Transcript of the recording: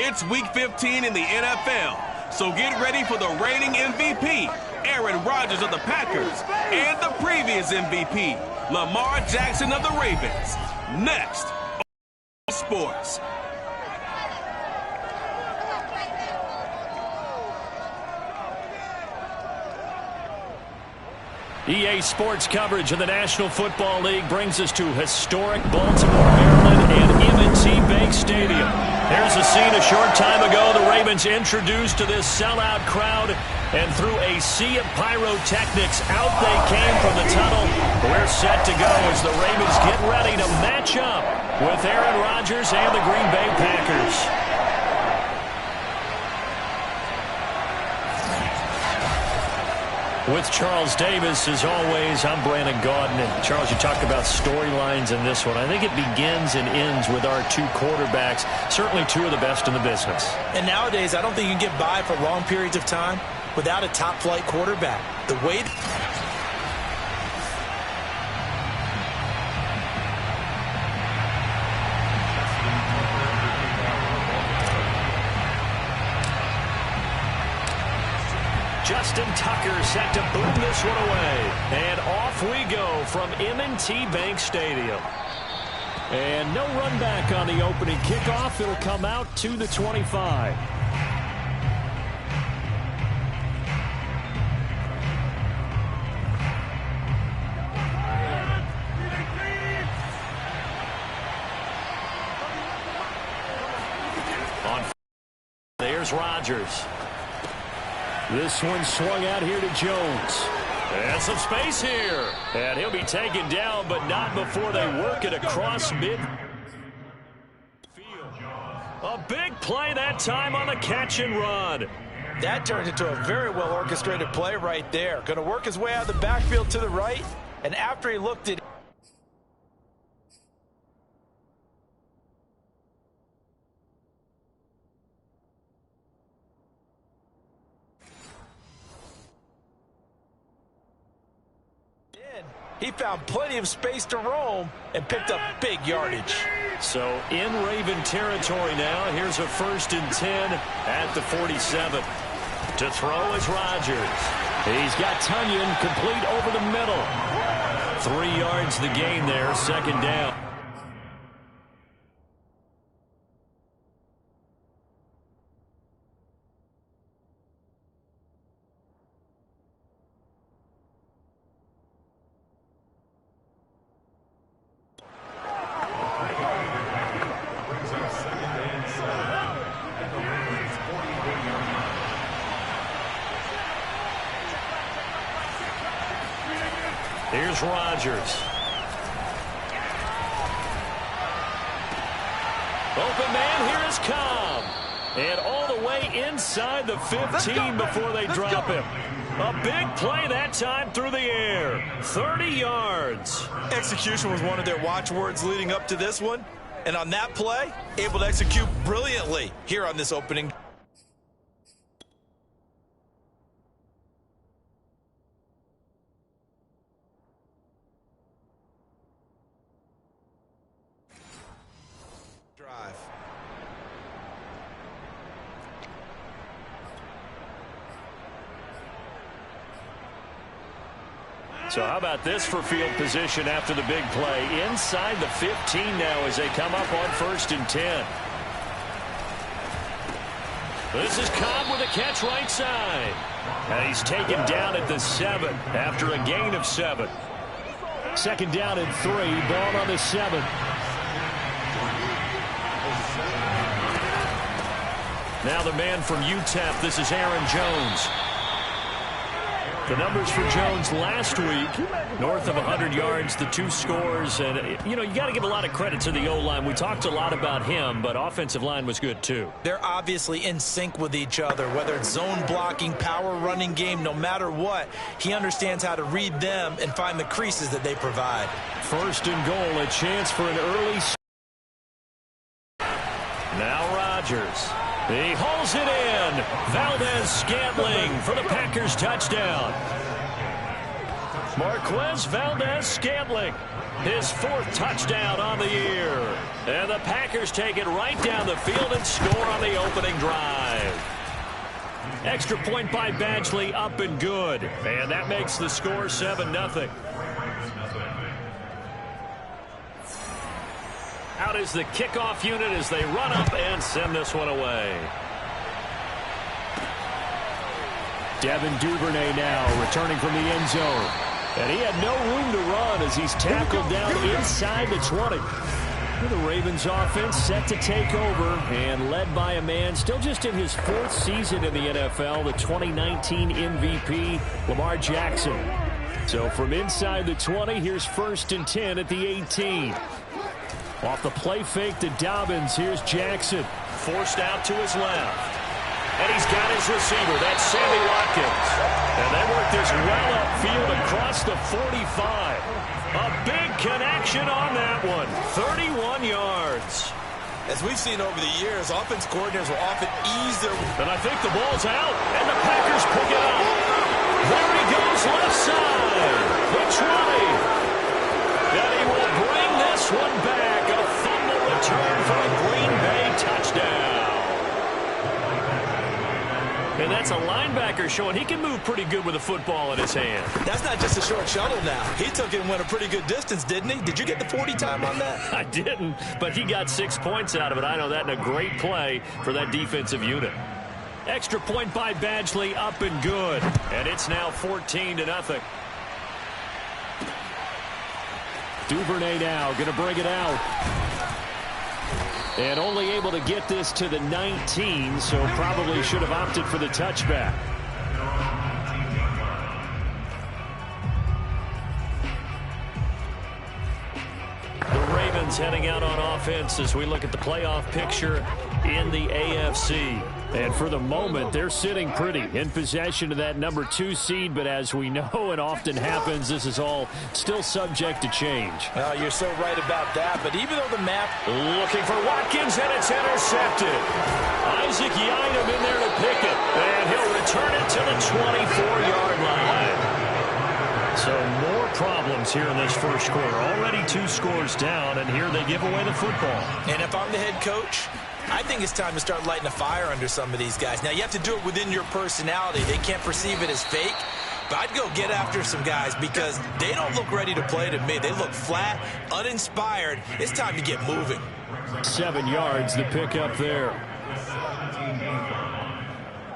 It's Week 15 in the NFL, so get ready for the reigning MVP, Aaron Rodgers of the Packers, and the previous MVP, Lamar Jackson of the Ravens. Next, Sports. EA Sports coverage of the National Football League brings us to historic Baltimore, Maryland, and M&T Bank Stadium. Here's a scene a short time ago. The Ravens introduced to this sellout crowd, and through a sea of pyrotechnics, out they came from the tunnel. We're set to go as the Ravens get ready to match up with Aaron Rodgers and the Green Bay Packers. With Charles Davis, as always, I'm Brandon Gaudin. And Charles, you talked about storylines in this one. I think it begins and ends with our two quarterbacks, certainly two of the best in the business. And nowadays, I don't think you can get by for long periods of time without a top-flight quarterback. The way... Justin Tucker set to boom this one away. And off we go from M&T Bank Stadium. And no run back on the opening kickoff. It'll come out to the 25. There's Rodgers. This one swung out here to Jones. And some space here. And he'll be taken down, but not before they work it across midfield. A big play that time on the catch and run. That turned into a very well-orchestrated play right there. Going to work his way out of the backfield to the right. And after he looked at he found plenty of space to roam and picked up big yardage. So in Raven territory now. Here's a 1st and 10 at the 47. To throw is Rodgers. He's got Tunyon complete over the middle. 3 yards the gain there, 2nd down. Here's Rodgers. Open man, here is Cobb. And all the way inside the 15 before they drop him. A big play that time through the air. 30 yards. Execution was one of their watchwords leading up to this one. And on that play, able to execute brilliantly here on this opening. So how about this for field position after the big play? Inside the 15 now as they come up on 1st and 10. This is Cobb with a catch right side. And he's taken down at the 7 after a gain of 7. 2nd down and 3. Ball on the 7. Now the man from UTEP. This is Aaron Jones. The numbers for Jones last week, north of 100 yards, the 2 scores. And, you know, you got to give a lot of credit to the O-line. We talked a lot about him, but offensive line was good, too. They're obviously in sync with each other, whether it's zone blocking, power running game, no matter what. He understands how to read them and find the creases that they provide. 1st and goal, a chance for an early. Now Rodgers. He hauls it in. Valdez-Scantling for the Packers touchdown. Marquez Valdez-Scantling, his 4th touchdown on the year. And the Packers take it right down the field and score on the opening drive. Extra point by Badgley, up and good. And that makes the score 7-0. Out is the kickoff unit as they run up and send this one away. Devin Duvernay now returning from the end zone. And he had no room to run as he's tackled down inside the 20. The Ravens offense set to take over and led by a man still just in his 4th season in the NFL, the 2019 MVP, Lamar Jackson. So from inside the 20, here's 1st and 10 at the 18. Off the play fake to Dobbins, here's Jackson. Forced out to his left. And he's got his receiver, that's Sammy Watkins. And they work this well upfield across the 45. A big connection on that one, 31 yards. As we've seen over the years, offense coordinators will often ease their... And I think the ball's out, and the Packers pick it up. There he goes, left side, the 20. And he will bring this one back, a fumble return for a Green Bay touchdown. And that's a linebacker showing he can move pretty good with a football in his hand. That's not just a short shuttle now. He took it and went a pretty good distance, didn't he? Did you get the 40 time on that? I didn't, but he got 6 points out of it. I know that in a great play for that defensive unit. Extra point by Badgley, up and good. And it's now 14-0. Duvernay now going to bring it out. And only able to get this to the 19, so probably should have opted for the touchback. The Ravens heading out on offense as we look at the playoff picture in the AFC. And for the moment, they're sitting pretty in possession of that number 2 seed. But as we know, and often happens, this is all still subject to change. Oh, you're so right about that. But even though the map... Looking for Watkins, and it's intercepted. Isaac Yianum in there to pick it. And he'll return it to the 24-yard line. So more problems here in this first quarter. Already 2 scores down, and here they give away the football. And if I'm the head coach, I think it's time to start lighting a fire under some of these guys. Now, you have to do it within your personality. They can't perceive it as fake. But I'd go get after some guys because they don't look ready to play to me. They look flat, uninspired. It's time to get moving. 7 yards, the pick up there.